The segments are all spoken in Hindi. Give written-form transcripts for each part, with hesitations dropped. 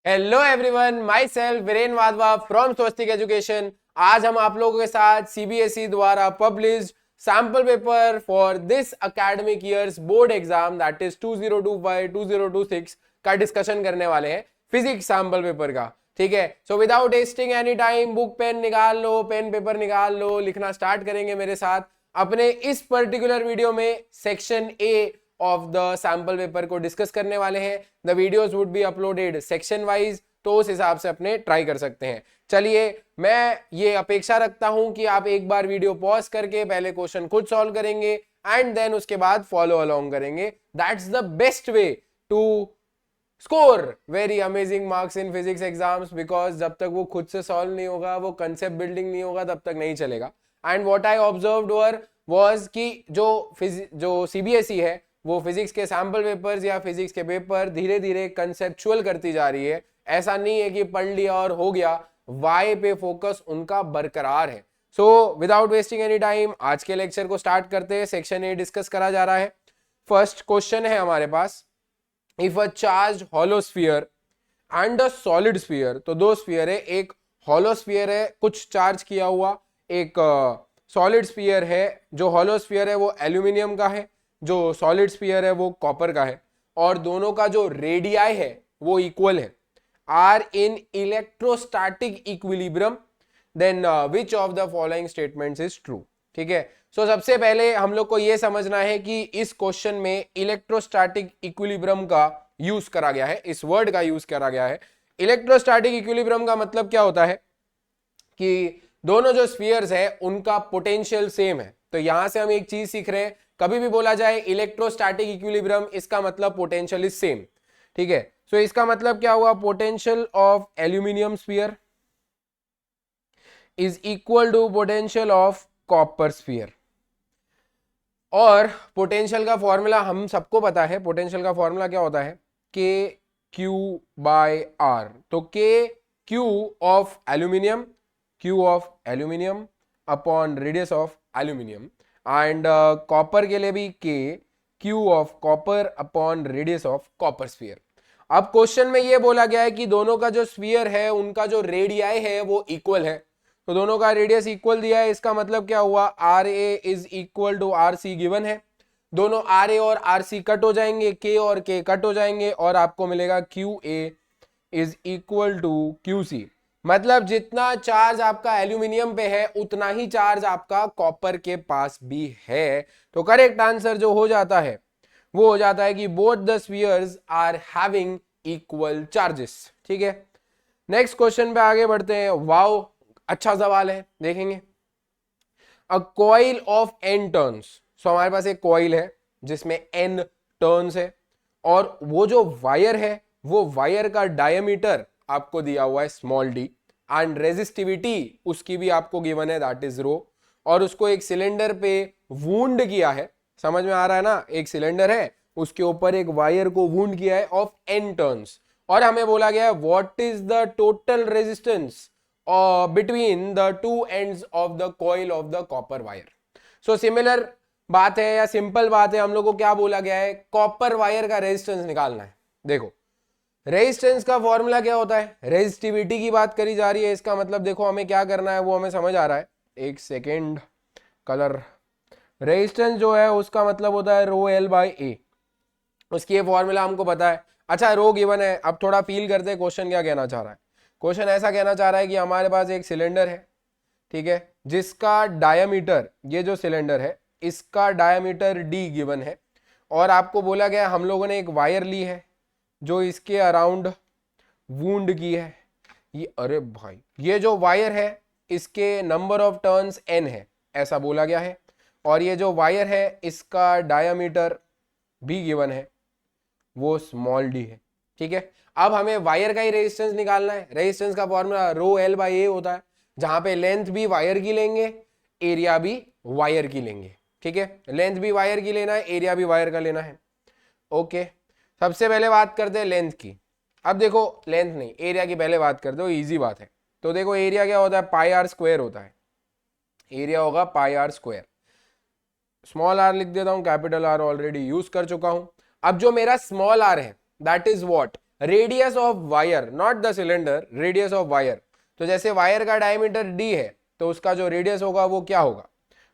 Hello everyone, my self Viren Wadhwa from Swastik education. आज हम आप लोगों के साथ सीबीएसई द्वारा published sample paper for this academic years board exam that is 2025-2026 का डिस्कशन करने वाले हैं, फिजिक्स सैंपल पेपर का। ठीक है, so without wasting any time book pen निकाल लो, पेन पेपर निकाल लो, लिखना स्टार्ट करेंगे मेरे साथ। अपने इस पर्टिकुलर वीडियो में section A of the sample paper को डिस्कस करने वाले हैं। The videos would be uploaded section wise, तो उस हिसाब से अपने ट्राई कर सकते हैं। चलिए, मैं ये अपेक्षा रखता हूं कि आप एक बार वीडियो पॉज करके पहले क्वेश्चन खुद सॉल्व करेंगे एंड देन उसके बाद फॉलो अलोंग करेंगे। That's the best way to score very amazing marks in physics exams, because जब तक वो खुद से सॉल्व नहीं होगा, वो कंसेप्ट बिल्डिंग नहीं होगा, तब तक नहीं चलेगा। And what I observed was कि जो सीबीएसई है वो फिजिक्स के सैंपल पेपर्स या फिजिक्स के पेपर धीरे धीरे कंसेप्चुअल करती जा रही है। ऐसा नहीं है कि पढ़ लिया और हो गया, वाई पे फोकस उनका बरकरार है। So without wasting any time आज के लेक्चर को स्टार्ट करते हैं। सेक्शन ए डिस्कस करा जा रहा है। फर्स्ट क्वेश्चन है हमारे पास, if a charge hollow sphere and a solid sphere, तो दो स्फीयर है, एक हॉलो स्फीयर है कुछ चार्ज किया हुआ, एक सॉलिड स्फीयर है। जो हॉलो स्फीयर है वो एल्यूमिनियम का है, जो सॉलिड स्फीयर है वो कॉपर का है, और दोनों का जो रेडियाई है वो इक्वल है, are in electrostatic equilibrium, then which of the following statements is true. ठीक है, सो सबसे पहले हम लोग को यह समझना है कि इस क्वेश्चन में इलेक्ट्रोस्टैटिक इक्विलिब्रियम का यूज करा गया है, इस वर्ड का यूज करा गया है। इलेक्ट्रोस्टैटिक इक्विलिब्रियम का मतलब क्या होता है कि दोनों जो स्फीयर्स है उनका पोटेंशियल सेम है। तो यहां से हम एक चीज सीख रहे हैं, कभी भी बोला जाए इलेक्ट्रोस्टैटिक इक्विलिब्रियम, इसका मतलब पोटेंशियल इज सेम। ठीक है, सो इसका मतलब क्या हुआ, potential of aluminium sphere is equal to potential of copper sphere. और पोटेंशियल का फॉर्मूला हम सबको पता है, पोटेंशियल का फॉर्मूला क्या होता है, के क्यू बाय आर। तो K Q of aluminium, Q of aluminium upon radius of aluminium, and copper के लिए भी K Q of copper upon radius of copper sphere. अब क्वेश्चन में ये बोला गया है कि दोनों का जो स्फीयर है उनका जो रेडियाई है वो इक्वल है, तो दोनों का रेडियस इक्वल दिया है। इसका मतलब क्या हुआ, R A is equal to R C given है। दोनों आर ए और आर सी कट हो जाएंगे, के और के कट हो जाएंगे, और आपको मिलेगा Q A is equal to Q C. मतलब जितना चार्ज आपका एल्यूमिनियम पे है उतना ही चार्ज आपका कॉपर के पास भी है। तो करेक्ट आंसर जो हो जाता है वो हो जाता है कि both the spheres are having equal charges. ठीक है, नेक्स्ट क्वेश्चन पे आगे बढ़ते हैं। वाओ, अच्छा सवाल है, देखेंगे। A coil of N turns, so हमारे पास एक कॉइल है जिसमें एन टर्न्स है, और वो जो वायर है वो वायर का डायमीटर आपको दिया हुआ है स्मॉल डी, एंड रेजिस्टिविटी उसकी भी आपको गिवन है दैट इज रो, और उसको एक सिलेंडर पे वूंड किया है। समझ में आ रहा है ना, एक सिलेंडर है उसके ऊपर एक वायर को वूंड किया है ऑफ एन टर्न्स, और हमें बोला गया है what is the total resistance between the two ends of the coil of the copper wire. So similar बात है या सिंपल बात है, हम लोग को क्या बोला गया है, कॉपर वायर का रेजिस्टेंस निकालना है। देखो, रेजिस्टेंस का फॉर्मूला क्या होता है, रेजिस्टिविटी की बात करी जा रही है, इसका मतलब देखो हमें क्या करना है वो हमें समझ आ रहा है। एक सेकेंड, कलर, रेजिस्टेंस जो है उसका मतलब होता है रो एल बाई ए, उसकी ये फॉर्मूला हमको पता है। अच्छा, रो गिवन है, अब थोड़ा फील करते हैं क्वेश्चन क्या कहना चाह रहा है। क्वेश्चन ऐसा कहना चाह रहा है कि हमारे पास एक सिलेंडर है, ठीक है, जिसका डायमीटर, ये जो सिलेंडर है इसका डायमीटर डी गिवन है, और आपको बोला गया हम लोगों ने एक वायर ली है जो इसके अराउंड वूंड की है। ये, अरे भाई, ये जो वायर है इसके नंबर ऑफ टर्न्स एन है ऐसा बोला गया है, और ये जो वायर है इसका डायमीटर भी गिवन है, वो स्मॉल डी है। ठीक है, अब हमें वायर का ही रेजिस्टेंस निकालना है। रेजिस्टेंस का फॉर्मूला रो एल बाई ए होता है, जहां पे लेंथ भी वायर की लेंगे, एरिया भी वायर की लेंगे। ठीक है, लेंथ भी वायर की लेना है, एरिया भी वायर का लेना है। ओके, सबसे पहले बात करते हैं लेंथ की। अब देखो, लेंथ नहीं, एरिया की पहले बात करते हो, इजी बात है। तो देखो, एरिया क्या होता है, पाई आर स्क्वायर होता है, एरिया होगा पाई आर स्क्वायर। स्मॉल आर लिख देता हूं, कैपिटल आर ऑलरेडी यूज कर चुका हूं। अब जो मेरा स्मॉल आर है that is what, radius of wire, not the cylinder, radius of wire. तो जैसे वायर का डायमीटर d है तो उसका जो रेडियस होगा वो क्या होगा,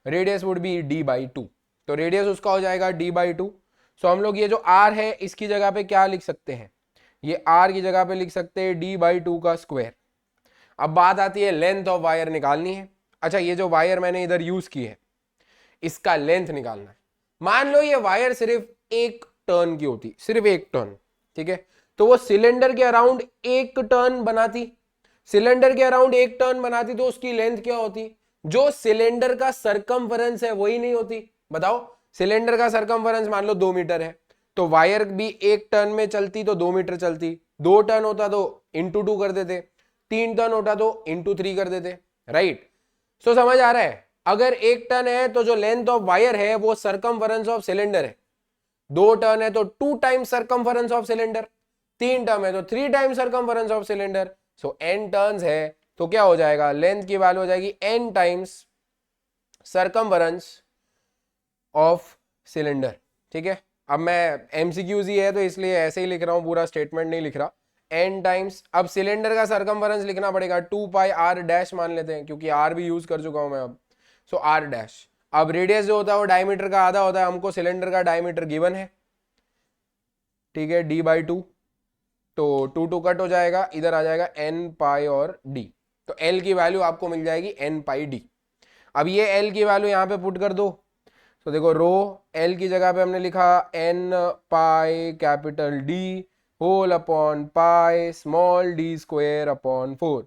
रेडियस वुड बी d/2, तो रेडियस उसका हो जाएगा d/2। सो हम लोग ये जो r है इसकी जगह पे क्या लिख सकते हैं, ये r की जगह पे लिख सकते हैं d/2 का स्क्वायर। अब बात आती है लेंथ ऑफ वायर निकालनी है। अच्छा, ये जो वायर मैंने इधर यूज की है इसका लेंथ निकालना है। मान लो ये वायर सिर्फ एक टर्न की होती, सिर्फ एक टर्न, ठीक है, तो वो सिलेंडर के अराउंड एक टर्न बनाती, सिलेंडर के अराउंड एक टर्न बनाती तो उसकी लेंथ क्या होती, जो सिलेंडर का सरकमफेरेंस है वही नहीं होती। बताओ, सिलेंडर का सरकमफेरेंस मान लो 2 मीटर है, तो वायर भी एक टर्न में चलती तो 2 मीटर चलती, 2 टर्न होता तो इंटू 2 कर देते, 3 टर्न होता तो इंटू 3 कर देते, राइट। सो समझ आ रहा है, अगर एक टर्न है तो जो लेंथ ऑफ वायर है वो सरकमफेरेंस ऑफ सिलेंडर है, 2 टर्न है तो 2 times circumference of cylinder, 3 turn है तो 3 times circumference of cylinder. So n turns है तो क्या हो जाएगा, लेंथ की वैल्यू हो जाएगी n times circumference of cylinder, ठीक है। अब मैं एमसीक्यूज ही है तो इसलिए ऐसे ही लिख रहा हूं, पूरा स्टेटमेंट नहीं लिख रहा, n टाइम्स, अब सिलेंडर का सरकमफेरेंस लिखना पड़ेगा 2πr' मान लेते हैं क्योंकि r भी यूज कर चुका हूं मैं अब, सो r'। अब रेडियस जो होता है वो डायमीटर का आधा होता है, हमको सिलेंडर का डायमीटर गिवन है, ठीक है, d/2, तो 2 कट हो जाएगा, इधर आ जाएगा n पाई और d, तो l की वैल्यू आपको मिल जाएगी n पाई d। अब ये l की वैल्यू यहाँ पे पुट कर दो, तो देखो रो l की जगह पे हमने लिखा n pi capital D whole upon pi small d square upon 4,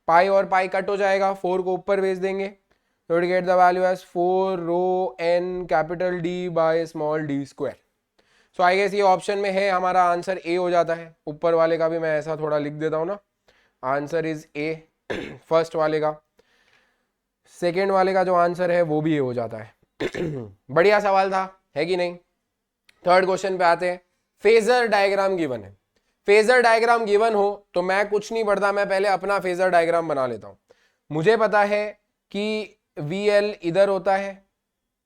pi और पाई कट हो जाएगा, 4 को ऊपर भेज देंगे, तो get the value as 4 rho n capital D by small d square. So I guess ये ऑप्शन में है, हमारा आंसर ए हो जाता है। ऊपर वाले का भी मैं ऐसा थोड़ा लिख देता हूँ ना, आंसर इज ए फर्स्ट वाले का, सेकेंड वाले का जो आंसर है वो भी ए हो जाता है। बढ़िया सवाल था, है कि नहीं। थर्ड क्वेश्चन पे आते हैं, फेजर डायग्राम गिवन है। फेजर डायग्राम गिवन हो तो मैं कुछ नहीं पढ़ता, मैं पहले अपना फेजर डायग्राम बना लेता हूं। मुझे पता है कि VL इधर होता है,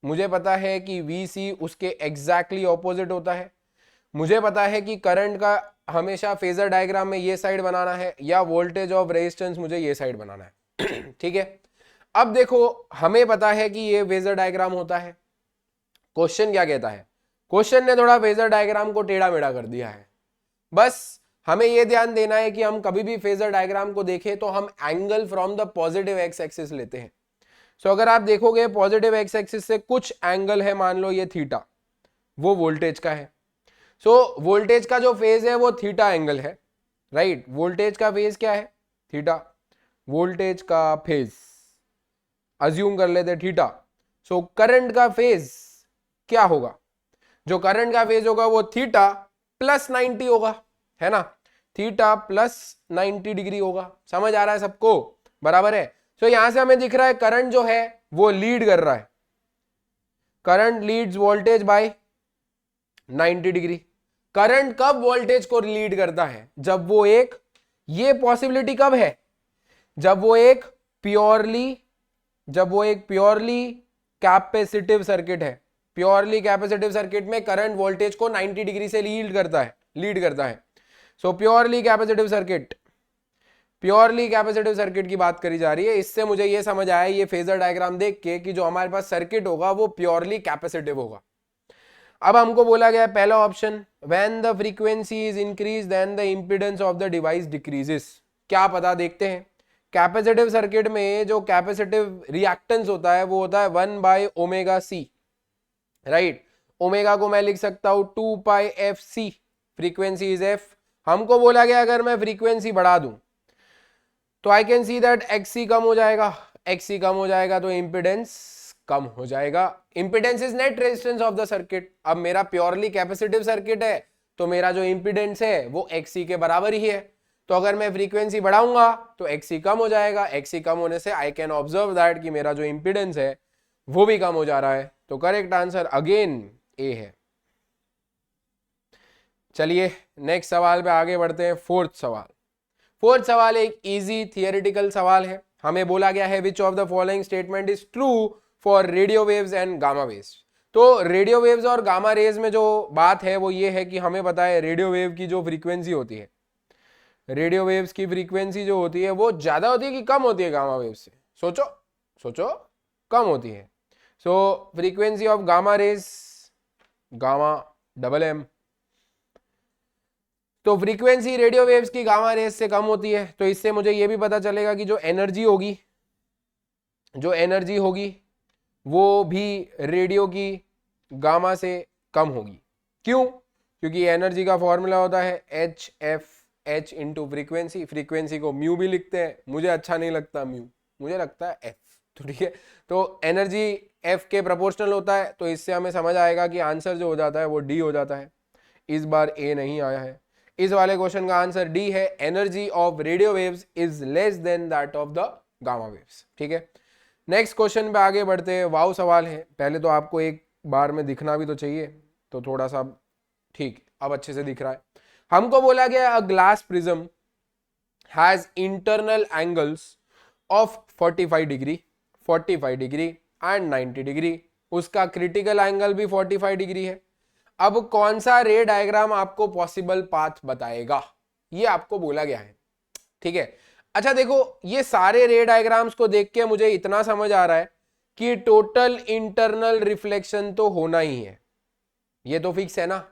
मुझे पता है कि VC उसके एग्जैक्टली ऑपोजिट होता है, मुझे पता है कि करंट का हमेशा फेजर डायग्राम में ये साइड बनाना है या वोल्टेज ऑफ रेजिस्टेंस मुझे ये साइड बनाना है। ठीक है, अब देखो हमें पता है कि ये फेजर डायग्राम होता है, क्वेश्चन क्या कहता है, क्वेश्चन ने थोड़ा फेजर डायग्राम को टेढ़ा मेढ़ा कर दिया है। बस हमें ये ध्यान देना है कि हम कभी भी फेजर डायग्राम को देखें तो हम angle from the positive x axis लेते हैं। सो अगर आप देखोगे पॉजिटिव एक्स एक्सिस से कुछ एंगल है, मान लो ये थीटा, वो वोल्टेज का है। सो वोल्टेज का जो फेज है वो थीटा एंगल है, राइट। वोल्टेज का फेज क्या है, थीटा, वोल्टेज का फेज अज्यूम कर लेते थीटा। सो करंट का फेज क्या होगा, जो करंट का फेज होगा वो थीटा प्लस 90 होगा, है ना, थीटा प्लस 90 डिग्री होगा। समझ आ रहा है सबको, बराबर है। सो यहां से हमें दिख रहा है करंट जो है वो लीड कर रहा है, current Leeds voltage bye 90 degree. Current कब वोल्टेज को लीड करता है, जब वो एक, ये पॉसिबिलिटी कब है, जब वो एक प्योरली कैपेसिटिव सर्किट है। प्योरली कैपेसिटिव सर्किट में करंट वोल्टेज को 90 डिग्री से लीड करता है। सो प्योरली कैपेसिटिव सर्किट की बात करी जा रही है। इससे मुझे ये समझ आया ये फेजर डायग्राम देख के कि जो हमारे पास सर्किट होगा वो प्योरली कैपेसिटिव होगा। अब हमको बोला गया पहला option, when the frequency is increase then the impedance of the device decreases. क्या पता, देखते हैं। कैपेसिटिव सर्किट में जो कैपेसिटिव रिएक्टेंस होता है वो होता है 1/ωc, राइट। ओमेगा को मैं लिख सकता हूं 2πfc, फ्रीक्वेंसी इज f। हमको बोला गया अगर मैं फ्रीक्वेंसी बढ़ा दूं तो I can see that xc कम हो जाएगा, तो इंपिडेंस कम हो जाएगा। Impedance is net resistance of the circuit. अब मेरा प्योरली कैपेसिटिव सर्किट है तो मेरा जो इंपिडेंस है वो xc के बराबर ही है, तो अगर मैं फ्रीक्वेंसी बढ़ाऊंगा तो xc कम हो जाएगा। xc कम होने से आई कैन ऑब्जर्व दैट कि मेरा जो इंपिडेंस है वो भी कम हो जा रहा है, तो करेक्ट आंसर अगेन ए है। चलिए नेक्स्ट सवाल पे आगे बढ़ते हैं। फोर्थ सवाल एक इजी थियोरेटिकल सवाल है। हमें बोला गया है विच of the following statement is true for radio waves and gamma waves. तो रेडियो वेव्स और गामा रेज में जो बात है वो ये है कि हमें पता है रेडियो वेव की जो फ्रीक्वेंसी होती है रेडियो वेव्स की फ्रीक्वेंसी जो होती है वो ज्यादा होती है कि कम होती है गामा वेव से? सोचो सोचो, कम होती है। So frequency of gamma rays, gamma double M, तो फ्रीक्वेंसी रेडियो वेव्स की गामा रेज से कम होती है। तो इससे मुझे ये भी पता चलेगा कि जो एनर्जी होगी, जो एनर्जी होगी वो भी रेडियो की गामा से कम होगी। क्यों? क्योंकि एनर्जी का फॉर्मूला होता है H F, H into frequency. Frequency को म्यू भी लिखते हैं, मुझे अच्छा नहीं लगता म्यू, मुझे लगता है एफ। तो ठीक है, तो एनर्जी एफ के प्रोपोर्शनल होता है। तो इससे हमें समझ आएगा कि आंसर जो हो जाता है वो डी हो जाता है। इस बार ए नहीं आया है। इस वाले क्वेश्चन का आंसर डी है, energy of radio waves is less than that of the gamma waves. ठीक है, नेक्स्ट क्वेश्चन पे आगे बढ़ते हैं। वाव सवाल है, पहले तो आपको एक बार में दिखना भी तो चाहिए, तो थोड़ा सा ठीक, अब अच्छे से दिख रहा है। हमको बोला गया a glass prism has internal angles of 45 degree, 45 degree and 90 degree, उसका क्रिटिकल एंगल भी 45 डिग्री है। अब कौन सा रे डायग्राम आपको पॉसिबल पाथ बताएगा, ये आपको बोला गया है। ठीक है, अच्छा देखो, ये सारे रे डायग्राम्स को देख के मुझे इतना समझ आ रहा है कि टोटल इंटरनल रिफ्लेक्शन तो होना ही है, ये तो फिक्स है ना।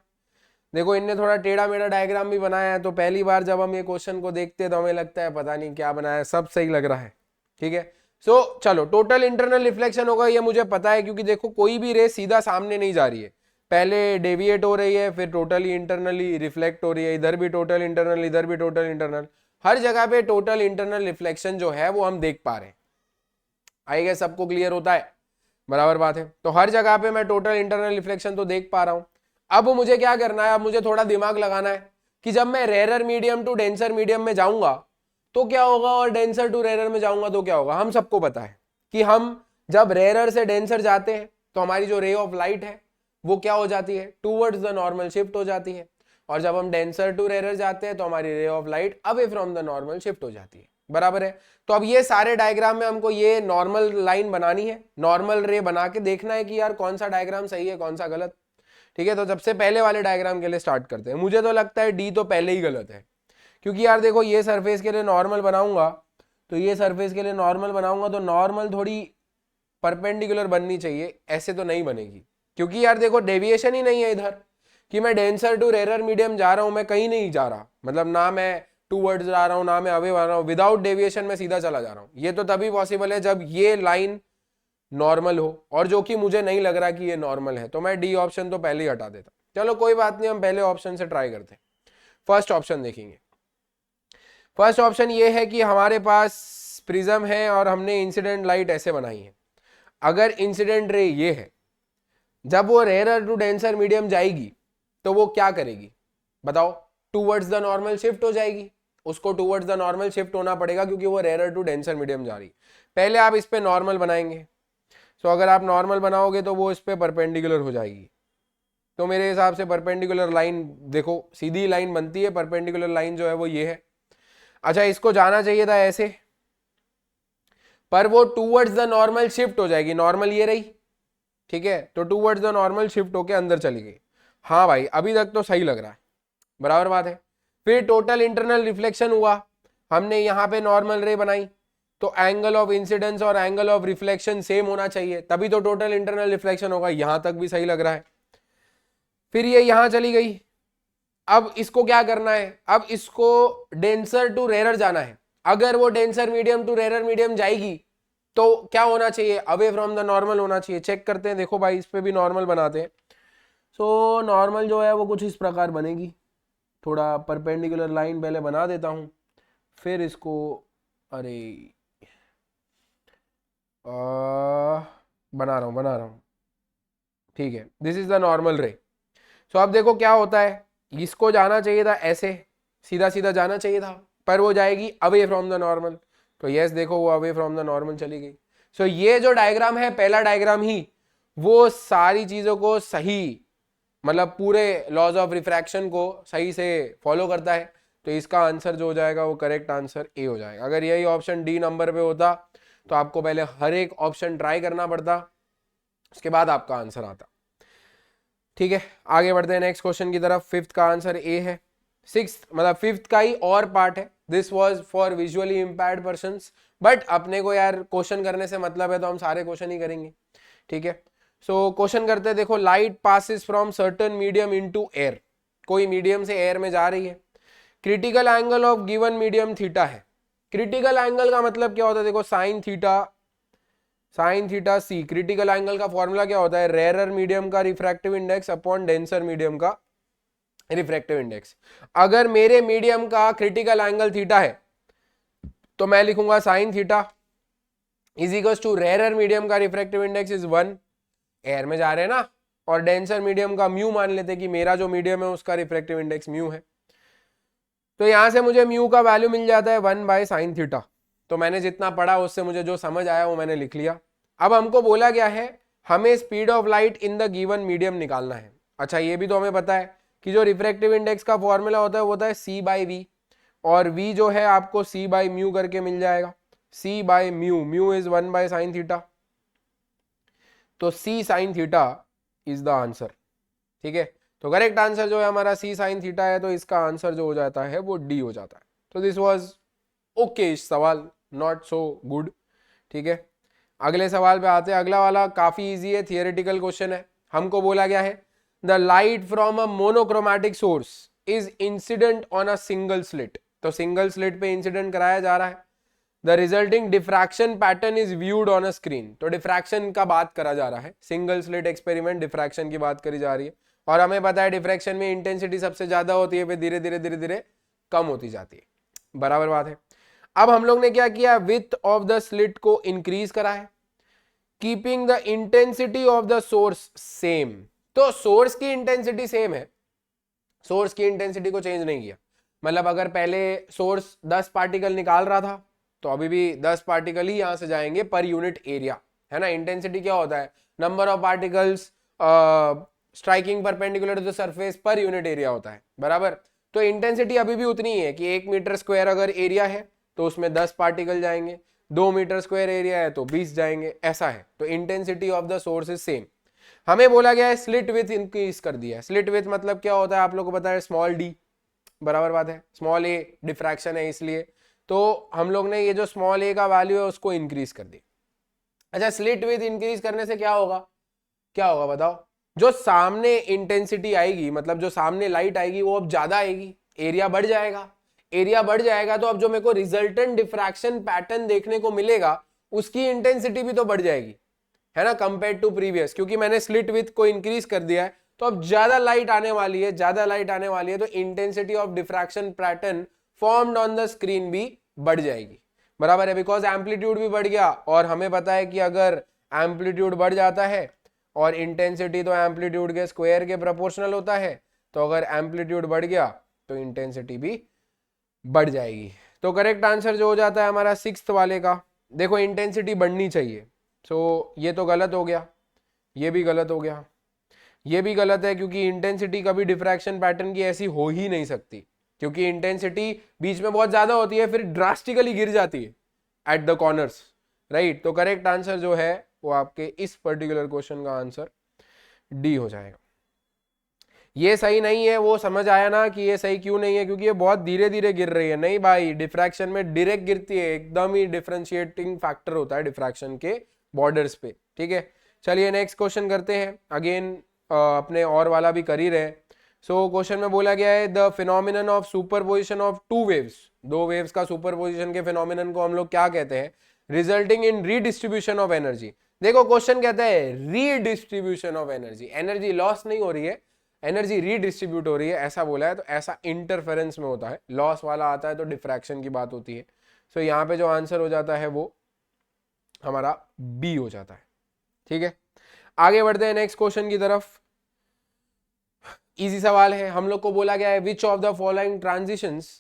देखो इनने थोड़ा टेढ़ा मेढ़ा डायग्राम भी बनाया है, तो पहली बार जब हम ये क्वेश्चन को देखते हैं तो हमें लगता है पता नहीं क्या बनाया है, सब सही लग रहा है। ठीक है, सो चलो टोटल इंटरनल रिफ्लेक्शन होगा, ये मुझे पता है, क्योंकि देखो कोई भी रे सीधा सामने नहीं जा रही है, पहले डेविएट हो रही है, फिर टोटली इंटरनली रिफ्लेक्ट हो रही है, इधर भी टोटल इंटरनल, इधर भी टोटल इंटरनल, हर जगह पे टोटल इंटरनल रिफ्लेक्शन जो है वो हम देख पा रहे हैं। आई गेस सबको क्लियर होता है, बराबर बात है। तो हर जगह पे मैं टोटल इंटरनल रिफ्लेक्शन तो देख पा रहा हूं। अब मुझे क्या करना है, अब मुझे थोड़ा दिमाग लगाना है कि जब मैं rare medium to denser medium में जाऊंगा तो क्या होगा, और डेंसर टू रेयर में जाऊंगा तो क्या होगा। हम सबको पता है कि हम जब रेयर से डेंसर जाते हैं तो हमारी जो रे ऑफ लाइट है वो क्या हो जाती है, टूवर्ड्स द नॉर्मल शिफ्ट हो जाती है, और जब हम डेंसर टू रेयर जाते हैं तो हमारी ray of light away from the normal shift हो जाती है, बराबर है। तो अब ये सारे डायग्राम में हमको ये नॉर्मल लाइन बनानी है, नॉर्मल रे बना के देखना है कि यार कौन सा डायग्राम सही है कौन सा गलत। ठीक है, तो सबसे पहले वाले डायग्राम के लिए स्टार्ट करते हैं। मुझे तो लगता है डी तो पहले ही गलत है, क्योंकि यार देखो ये सरफेस के लिए नॉर्मल बनाऊंगा, तो ये सरफेस के लिए नॉर्मल बनाऊंगा तो नॉर्मल थोड़ी परपेंडिकुलर बननी चाहिए, ऐसे तो नहीं बनेगी, क्योंकि यार देखो डेविएशन ही नहीं है इधर कि मैं डेंसर टू रेयर मीडियम जा रहा हूं, मैं कहीं नहीं जा रहा, मतलब ना मैं टूवर्ड्स जा रहा हूं ना मैं अवे आ रहा हूं, विदाउट डेविएशन में सीधा चला जा रहा हूं। ये तो तभी पॉसिबल है जब ये लाइन नॉर्मल हो, और जो कि मुझे नहीं लग रहा कि ये नॉर्मल है, तो मैं डी ऑप्शन तो पहले ही हटा देता। चलो कोई बात नहीं, हम पहले ऑप्शन से ट्राई करते हैं। फर्स्ट ऑप्शन देखेंगे। फर्स्ट ऑप्शन ये है कि हमारे पास प्रिज्म है और हमने इंसिडेंट लाइट ऐसे बनाई है। अगर इंसिडेंट रे ये है, जब वो रेयर टू डेंसर मीडियम जाएगी तो वो क्या करेगी बताओ, टूवर्ड्स द नॉर्मल शिफ्ट हो जाएगी, उसको टूवर्ड्स द नॉर्मल शिफ्ट होना पड़ेगा क्योंकि वो रेयर टू डेंसर मीडियम जा रही। पहले आप इस पे नॉर्मल बनाएंगे, तो अगर आप नॉर्मल बनाओगे तो वो इस पे परपेंडिकुलर हो जाएगी। तो मेरे हिसाब से परपेंडिकुलर लाइन देखो सीधी लाइन बनती है, परपेंडिकुलर लाइन जो है वो ये है। अच्छा इसको जाना चाहिए था ऐसे, पर वो टूवर्ड्स द नॉर्मल शिफ्ट हो जाएगी, नॉर्मल ये रही, ठीक है, तो टूवर्ड्स द नॉर्मल शिफ्ट होके अंदर चली गई। हाँ भाई अभी तक तो सही लग रहा है, बराबर बात है। फिर टोटल इंटरनल रिफ्लेक्शन हुआ, हमने यहाँ पे नॉर्मल रे बनाई, तो एंगल ऑफ इंसिडेंस और एंगल ऑफ रिफ्लेक्शन सेम होना चाहिए, तभी तो टोटल इंटरनल रिफ्लेक्शन होगा। यहां तक भी सही लग रहा है। फिर ये यहां चली गई, अब इसको क्या करना है, अब इसको डेंसर टू रेयर जाना है। अगर वो denser medium to rare medium जाएगी तो क्या होना चाहिए, अवे फ्रॉम द नॉर्मल होना चाहिए। चेक करते हैं, देखो भाई इस पे भी नॉर्मल बनाते हैं। सो नॉर्मल जो है वो कुछ इस प्रकार बनेगी, थोड़ा परपेंडिकुलर लाइन पहले बना देता हूं, फिर इसको अरे बना रहा हूं ठीक है, दिस इज द नॉर्मल रे। सो अब देखो क्या होता है, इसको जाना चाहिए था ऐसे, सीधा सीधा जाना चाहिए था, पर वो जाएगी अवे फ्रॉम द नॉर्मल, तो यस देखो वो अवे फ्रॉम द नॉर्मल चली गई। सो ये जो डायग्राम है पहला डायग्राम ही वो सारी चीजों को सही, मतलब पूरे लॉज ऑफ रिफ्रैक्शन को सही से फॉलो करता है, तो इसका आंसर जो हो जाएगा वो करेक्ट आंसर ए हो जाएगा। अगर यही ऑप्शन डी नंबर पे होता तो आपको पहले हर एक ऑप्शन ट्राई करना पड़ता, उसके बाद आपका आंसर आता। ठीक है आगे बढ़ते हैं नेक्स्ट क्वेश्चन की तरफ। फिफ्थ का आंसर ए है। सिक्स्थ मतलब फिफ्थ का ही और पार्ट है. This was for visually impaired person, but अपने को यार क्वेश्चन करने से मतलब है तो हम सारे क्वेश्चन ही करेंगे. ठीक है, सो क्वेश्चन करते हैं. देखो, light passes from certain medium into air. कोई मीडियम से एयर में जा रही है. Critical angle of given medium theta है. क्रिटिकल एंगल का मतलब क्या होता है? देखो, साइन थीटा सी. क्रिटिकल एंगल का फॉर्मूला क्या होता है? रेयरर मीडियम का refractive index upon denser medium का रिफ्रैक्टिव इंडेक्स. अगर मेरे मीडियम का क्रिटिकल एंगल थीटा है तो मैं लिखूंगा sine theta is equal to rarer medium का रिफ्रैक्टिव इंडेक्स इज 1. एयर में जा रहे हैं ना, और डेंसर मीडियम का म्यू मान लेते कि मेरा जो मीडियम है उसका रिफ्रैक्टिव इंडेक्स म्यू है. तो यहां से मुझे म्यू का वैल्यू मिल जाता है 1/sin थीटा. तो मैंने जितना पढ़ा उससे मुझे जो समझ आया वो मैंने लिख लिया. अब हमको बोला गया है हमें speed of light in the given medium निकालना है. अच्छा, ये भी तो हमें पता है कि जो रिफ्रैक्टिव इंडेक्स का फॉर्मूला होता है वो होता है c/v, और v जो है आपको c/म्यू करके मिल जाएगा. c/म्यू, म्यू इज 1/sin थीटा. तो c sin theta is the answer. ठीक है, तो करेक्ट आंसर जो है हमारा c sin थीटा है. तो इसका आंसर जो हो जाता है वो d हो जाता है. तो दिस वाज ओके सवाल, नॉट सो गुड. ठीक है, अगले सवाल पे आते हैं. अगला वाला काफी इजी है, थियोरेटिकल क्वेश्चन है. हमको बोला गया है the light from a monochromatic source is incident on a single slit. तो सिंगल स्लिट पे इंसिडेंट कराया जा रहा है. The resulting diffraction pattern is viewed on a screen. तो डिफ्रैक्शन का बात करा जा रहा है. सिंगल स्लिट एक्सपेरिमेंट, डिफ्रैक्शन की बात करी जा रही है. और हमें पता है डिफ्रैक्शन में इंटेंसिटी सबसे ज्यादा होती है, फिर धीरे धीरे धीरे धीरे कम होती जाती है. बराबर बात है. अब हम लोग ने क्या किया? विड्थ ऑफ द स्लिट को इंक्रीज करा है, keeping the intensity of the source same. तो सोर्स की इंटेंसिटी सेम है, सोर्स की इंटेंसिटी को चेंज नहीं किया. मतलब अगर पहले सोर्स 10 पार्टिकल निकाल रहा था तो अभी भी 10 पार्टिकल ही यहां से जाएंगे पर यूनिट एरिया, है ना. इंटेंसिटी क्या होता है? Number of particles striking perpendicular to the surface per unit area होता है. बराबर. तो इंटेंसिटी अभी भी उतनी ही है कि 1 मीटर स्क्वायर अगर एरिया है तो उसमें 10 पार्टिकल जाएंगे, 2 मीटर स्क्वायर एरिया है तो 20 जाएंगे, ऐसा है. तो intensity of the source is same. हमें बोला गया है स्लिट विथ इंक्रीज कर दिया है. स्लिट विथ मतलब क्या होता है आप लोगों को पता है? Small D. बराबर बात है. स्मॉल ए डिफ्रैक्शन है इसलिए तो हम लोग ने ये जो स्मॉल ए का वैल्यू है उसको इंक्रीज कर दिया. अच्छा, स्लिट विथ इंक्रीज करने से क्या होगा? क्या होगा बताओ? जो सामने इंटेंसिटी आएगी, मतलब जो सामने लाइट आएगी वो अब ज्यादा आएगी, एरिया बढ़ जाएगा. एरिया बढ़ जाएगा तो अब जो मेरे को रिजल्टेंट डिफ्रैक्शन पैटर्न देखने को मिलेगा उसकी इंटेंसिटी भी तो बढ़ जाएगी, है ना, कंपेयर टू प्रीवियस. क्योंकि मैंने स्लिट विथ को इंक्रीज कर दिया है तो अब ज्यादा लाइट आने वाली है, ज्यादा लाइट आने वाली है. तो intensity of diffraction pattern formed on the screen भी बढ़ जाएगी. बराबर है, बिकॉज एम्पलीट्यूड भी बढ़ गया. और हमें पता है कि अगर एम्पलीट्यूड बढ़ जाता है और इंटेंसिटी तो एम्पलीट्यूड के स्क्वायर के प्रोपोर्शनल होता है, तो अगर एम्पलीट्यूड बढ़ गया तो इंटेंसिटी भी बढ़ जाएगी. तो करेक्ट आंसर जो हो जाता है हमारा सिक्स्थ वाले का. देखो, इंटेंसिटी बढ़नी चाहिए. सो ये तो गलत हो गया, ये भी गलत हो गया, ये भी गलत है. क्योंकि इंटेंसिटी कभी डिफ्रैक्शन पैटर्न की ऐसी हो ही नहीं सकती, क्योंकि इंटेंसिटी बीच में बहुत ज्यादा होती है फिर ड्रास्टिकली गिर जाती है एट द कॉर्नर्स, राइट. तो करेक्ट आंसर जो है वो आपके इस पर्टिकुलर क्वेश्चन का आंसर डी हो जाएगा. ये सही नहीं है, वो समझ आया ना कि ये सही क्यों नहीं है? क्योंकि ये बहुत धीरे धीरे गिर रही है. नहीं भाई, डिफ्रैक्शन में डायरेक्ट गिरती है, एकदम ही डिफरेंशिएटिंग फैक्टर होता है डिफ्रैक्शन के बॉर्डर्स पे. ठीक है, चलिए नेक्स्ट क्वेश्चन करते हैं. अगेन अपने और वाला भी कर ही रहे. सो क्वेश्चन में बोला गया है the phenomenon of superposition of two waves. दो वेव्स का सुपरपोजिशन के फिनोमिनन को हम लोग क्या कहते हैं? Resulting in redistribution of energy. देखो, क्वेश्चन कहता है redistribution of energy. Energy loss नहीं हो रही है, एनर्जी रीडिस्ट्रीब्यूट हो रही है, ऐसा बोला है. तो ऐसा इंटरफेरेंस में होता है. लॉस वाला आता है तो डिफ्रैक्शन की बात होती है. सो यहाँ पे जो आंसर हो जाता है वो हमारा बी हो जाता है. ठीक है, आगे बढ़ते हैं नेक्स्ट क्वेश्चन की तरफ. इजी सवाल है. हम लोग को बोला गया है विच of the following transitions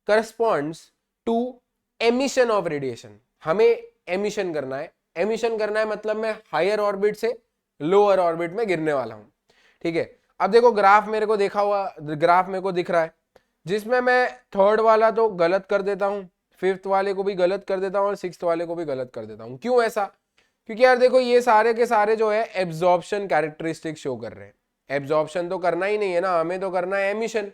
corresponds to emission of radiation. हमें एमिशन करना है. एमिशन करना है मतलब मैं हायर ऑर्बिट से लोअर ऑर्बिट में गिरने वाला हूं. ठीक है, अब देखो ग्राफ मेरे को देखा हुआ, ग्राफ मेरे को दिख रहा है जिसमें मैं थर्ड वाला तो गलत कर देता हूं, फिफ्थ वाले को भी गलत कर देता हूं और सिक्स्थ वाले को भी गलत कर देता हूं. क्यों ऐसा? क्योंकि यार देखो ये सारे के सारे जो है एब्जॉर्प्शन कैरेक्टरिस्टिक शो कर रहे हैं. एब्जॉर्प्शन तो करना ही नहीं है ना, हमें तो करना है एमिशन.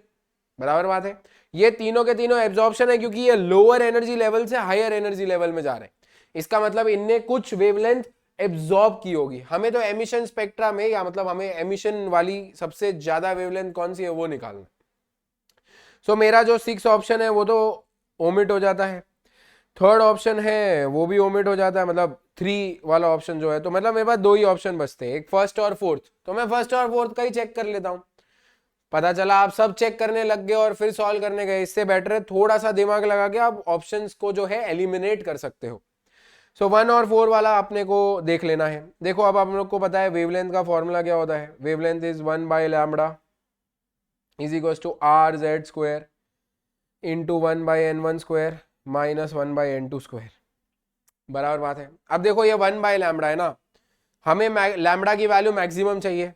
बराबर बात है। ये तीनों के तीनों एब्जॉर्प्शन है क्योंकि ये लोअर एनर्जी लेवल से हायर एनर्जी लेवल में जा रहे हैं। इसका मतलब इनने कुछ वेवलेंथ एब्जॉर्ब की होगी। हमें तो एमिशन स्पेक्ट्रा में, या मतलब हमें एमिशन वाली सबसे ज्यादा वेवलेंथ कौन सी है वो निकालना। सो मेरा जो 6 ऑप्शन है वो तो ओमिट हो जाता है। थर्ड ऑप्शन है वो भी ओमिट हो जाता है, मतलब 3 वाला ऑप्शन जो है। तो मतलब मेरे पास 2 ही ऑप्शन बचते हैं, एक फर्स्ट और फोर्थ। तो मैं फर्स्ट और फोर्थ का ही चेक कर लेता हूं। पता चला आप सब चेक करने लग गए और फिर सॉल्व करने गए, इससे बेटर है थोड़ा सा दिमाग लगा के आप ऑप्शंस को जो है एलिमिनेट कर सकते हो। सो 1 और 4 वाला अपने को देख लेना है। देखो अब आप लोग को पता है वेवलेंथ का फॉर्मूला क्या होता है। Wavelength is 1/λ is equal to RZ² into 1/N1² minus 1/N2²। बराबर बात है। अब देखो ये 1/λ है ना, हमें लैम्बडा की वैल्यू मैक्सिमम चाहिए,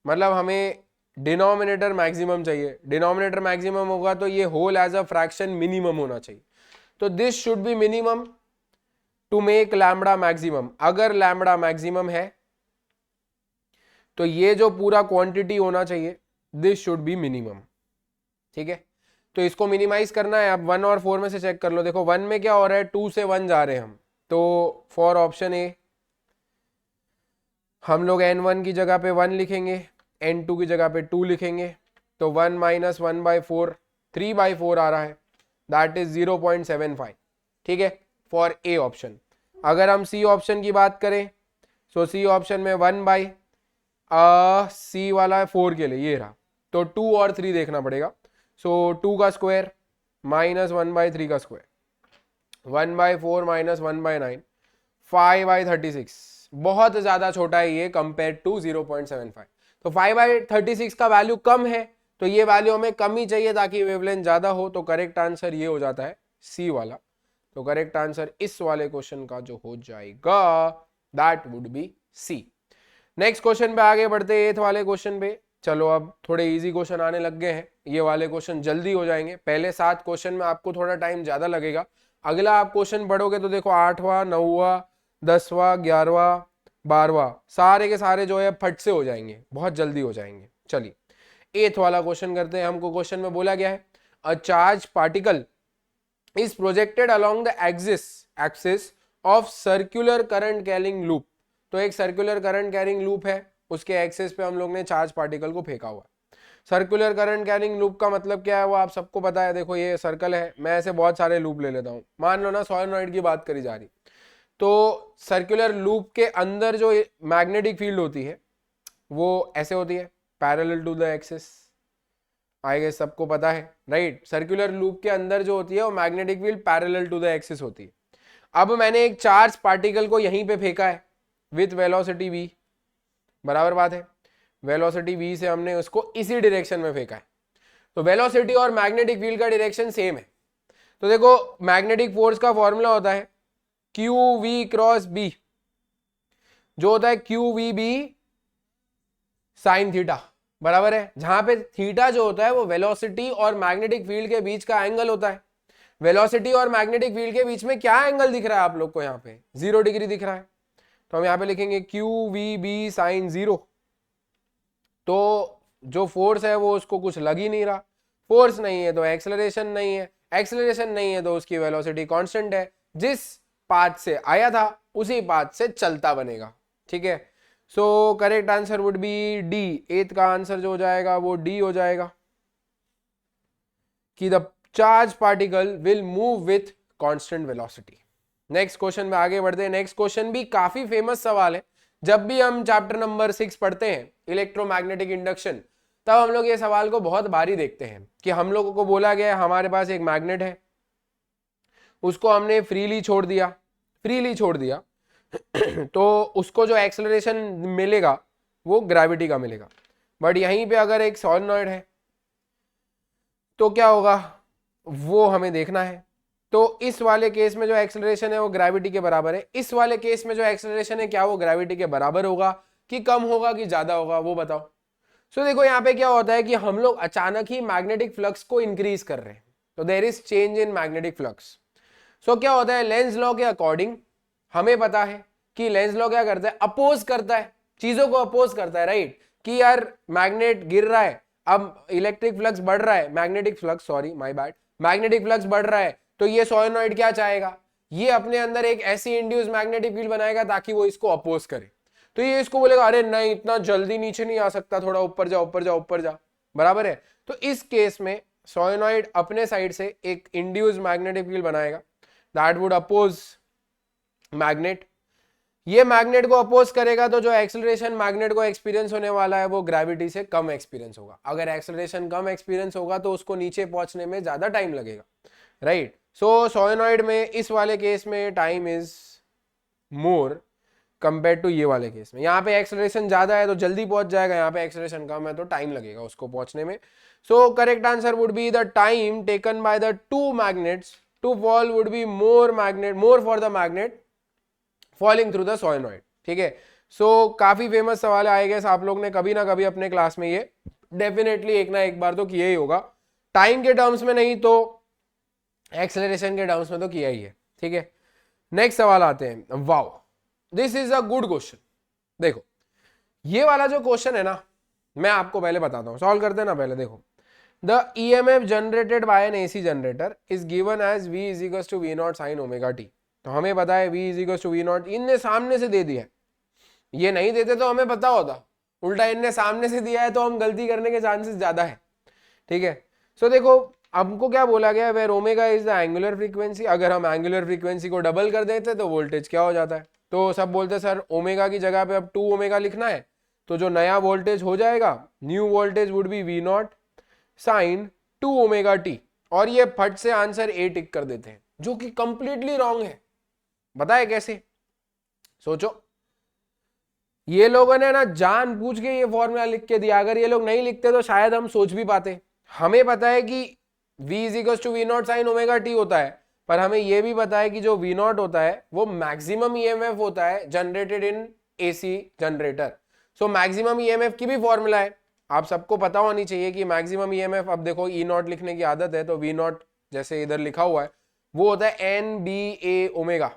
मतलब हमें डिनोमिनेटर मैक्सिमम चाहिए। डिनोमिनेटर मैक्सिमम होगा तो ये whole as a fraction minimum होना चाहिए। तो this should be minimum to make lambda maximum. अगर लैम्बडा मैक्सिमम है तो ये जो पूरा क्वांटिटी होना चाहिए दिस शुड बी मिनिमम। ठीक है, तो इसको मिनिमाइज करना है। आप 1 और 4 में से चेक कर लो। देखो 1 में क्या हो रहा है, 2 से 1 जा रहे हैं हम, तो फॉर ऑप्शन ए हम लोग N1 की जगह पे 1 लिखेंगे, N2 की जगह पे 2 लिखेंगे। तो 1 माइनस 1/4 3/4 आ रहा है, दैट इज 0.75। ठीक है, फॉर ए ऑप्शन। अगर हम सी ऑप्शन की बात करें, सो सी ऑप्शन में 1 सी वाला है 4 के लिए, ये रहा। तो 2 और 3 देखना पड़ेगा। सो 2 का स्क्वायर माइनस 1/3 का स्क्वायर, 1/4 माइनस 1/9, 5/36। बहुत ज्यादा छोटा है ये कंपेयर टू 0.75। तो 5/36 का वैल्यू कम है, तो ये वैल्यू हमें कम ही चाहिए ताकि वेवलेंथ ज्यादा हो। तो करेक्ट आंसर ये हो जाता है सी वाला। तो करेक्ट आंसर इस वाले क्वेश्चन का जो हो जाएगा that would be C. Next question पे आगे बढ़ते हैं, 8th वाले क्वेश्चन पे। चलो अब थोड़े इजी क्वेश्चन आने लग गए हैं, ये वाले क्वेश्चन जल्दी हो जाएंगे। पहले 7 क्वेश्चन में आपको थोड़ा टाइम ज्यादा लगेगा, अगला आप क्वेश्चन पढ़ोगे तो देखो 8वां 9वां 10वां 11वां 12वां सारे के सारे जो है फट से हो जाएंगे, बहुत जल्दी हो जाएंगे। चलिए 8th वाला क्वेश्चन करते हैं। हमको क्वेश्चन में बोला गया है a charge particle is projected along the axis of circular current carrying loop. तो एक सर्कुलर करंट कैरिंग लूप है, उसके एक्सिस पे हम लोग ने चार्ज पार्टिकल को फेंका हुआ है। सर्कुलर करंट कैरिंग लूप का मतलब क्या है वो आप सबको पता है। देखो ये सर्कल है, मैं ऐसे बहुत सारे लूप ले लेता हूं, मान लो ना सोलेनॉइड की बात करी जा रही, तो सर्कुलर लूप के अंदर जो मैग्नेटिक फील्ड होती है वो ऐसे होती है, parallel to the axis. I guess सबको पता है, राइट। सर्कुलर लूप के अंदर जो होती है वो magnetic field parallel to the axis होती है। अब मैंने एक चार्ज पार्टिकल को यहीं पे फेंका है विथ वेलोसिटी v, बराबर बात है। वेलोसिटी v से हमने उसको इसी डायरेक्शन में फेंका है, तो वेलोसिटी और मैग्नेटिक फील्ड का डायरेक्शन सेम है। तो देखो मैग्नेटिक फोर्स का फॉर्मूला होता है QV क्रॉस B, जो होता है QVB साइन थीटा, बराबर है। जहां पे थीटा जो होता है वो वेलोसिटी और मैग्नेटिक फील्ड के बीच का एंगल होता है। वेलोसिटी और मैग्नेटिक फील्ड के बीच में क्या एंगल दिख रहा है आप लोग को, यहाँ पे 0 डिग्री दिख रहा है। तो हम यहाँ पे लिखेंगे QVB साइन 0। तो जो फोर्स है वो उसको कुछ लग ही नहीं रहा, फोर्स नहीं है तो एक्सेलरेशन नहीं है, एक्सेलरेशन नहीं है तो उसकी वेलोसिटी कांस्टेंट है, जिस पाथ से आया था उसी पाथ से चलता बनेगा। ठीक है, so correct answer would B D. 8th का आंसर जो हो जाएगा वो डी हो जाएगा कि the charge particle will move with constant velocity. Next question में आगे बढ़ते हैं। नेक्स्ट क्वेश्चन भी काफी फेमस सवाल है, जब भी हम चैप्टर नंबर 6 पढ़ते हैं इलेक्ट्रोमैग्नेटिक इंडक्शन, तब हम लोग ये सवाल को बहुत बारी देखते हैं कि हम लोगों को बोला गया है हमारे पास एक मैग्नेट है, उसको हमने फ्रीली छोड़ दिया तो उसको जो एक्सेलरेशन मिलेगा वो ग्रेविटी का मिलेगा। बट यहीं पे अगर एक सॉलिनॉइड है तो क्या होगा वो हमें देखना है। तो इस वाले केस में जो एक्सेलरेशन है वो ग्रेविटी के बराबर है, इस वाले केस में जो एक्सेलरेशन है क्या वो ग्रेविटी के बराबर होगा कि कम होगा कि ज्यादा होगा, वो बताओ। सो देखो यहाँ पे क्या होता है कि हम लोग अचानक ही मैग्नेटिक फ्लक्स को इंक्रीज कर रहे हैं, तो there is change in magnetic flux. So क्या होता है, लेंज लॉ के अकॉर्डिंग हमें पता है कि लेंज लॉ क्या करता है, अपोज करता है, चीजों को अपोज करता है, राइट। कि यार मैग्नेट गिर रहा है, अब इलेक्ट्रिक फ्लक्स बढ़ रहा है, magnetic flux, sorry my bad, magnetic flux बढ़ रहा है, तो ये सोलेनॉइड क्या चाहेगा, ये अपने अंदर एक ऐसी इंड्यूस मैग्नेटिक फील्ड बनाएगा ताकि वो इसको अपोज करे। तो ये इसको बोलेगा अरे नहीं इतना जल्दी नीचे नहीं आ सकता, थोड़ा ऊपर जा ऊपर जा ऊपर जा, बराबर है। तो इस केस में सोलेनॉइड अपने साइड से एक इंड्यूस मैग्नेटिक फील्ड बनाएगा दैट वुड अपोज मैग्नेट। ये मैग्नेट को अपोज करेगा तो जो एक्सेलरेशन मैग्नेट को एक्सपीरियंस होने वाला है वो ग्रेविटी से कम एक्सपीरियंस होगा। अगर एक्सेलरेशन कम एक्सपीरियंस होगा तो उसको नीचे पहुंचने में ज्यादा टाइम लगेगा, राइट। सो सोलेनॉइड में इस वाले केस में time is more compare to ये वाले केस में। यहाँ पे एक्सेलरेशन ज्यादा है तो जल्दी पहुंच जाएगा, यहाँ पे एक्सेलरेशन कम है तो टाइम लगेगा उसको पहुंचने में। So correct answer would be the time taken by the two magnets to fall would be more for the magnet falling through the solenoid, ठीक है। सो काफी फेमस सवाल है, आई गेस आप लोग ने कभी ना कभी अपने क्लास में ये डेफिनेटली एक ना एक बार तो किया ही होगा, टाइम के टर्म्स में नहीं तो एक्सेलरेशन के टर्म्स में तो किया ही है, ठीक है। नेक्स्ट सवाल आते हैं, wow this is a good question. देखो ये वाला जो क्वेश्चन है ना, मैं आपको पहले बताता हूं, सॉल्व करते हैं ना पहले। देखो the EMF generated by an AC generator is given as v is equal to V naught sine omega T. तो हमें पता है v is equal to V naught, इनने सामने से दे दिया है, ये नहीं देते तो हमें पता होता, उल्टा इनने सामने से दिया है तो हम गलती करने के चांसेस ज्यादा है, ठीक है। सो देखो हमको क्या बोला गया, where omega is the angular frequency. अगर हम एंगुलर फ्रीक्वेंसी को डबल कर देते तो वोल्टेज क्या हो जाता है, तो सब बोलते सर ओमेगा की जगह पे अब 2 ओमेगा लिखना है, तो जो नया वोल्टेज हो जाएगा new voltage would be V naught sine 2 omega T, और ये फट से आंसर ए टिक कर देते हैं, जो कि कंप्लीटली रॉन्ग है। बताए कैसे, सोचो। ये लोगों ने ना जानबूझ के ये फॉर्मूला लिख के दिया, अगर ये लोग नहीं लिखते तो शायद हम सोच भी पाते। हमें पता है कि v is equal to V naught sine omega T होता है, पर हमें यह भी पता है कि जो v नॉट होता है वो मैक्सिमम ईएमएफ होता है generated in AC generator. So maximum EMF की भी फॉर्मूला है, आप सबको पता होनी चाहिए कि मैक्सिमम ईएमएफ, अब देखो ई नॉट लिखने की आदत है तो वी नॉट जैसे इधर लिखा हुआ है वो होता है एन बी ए ओमेगा,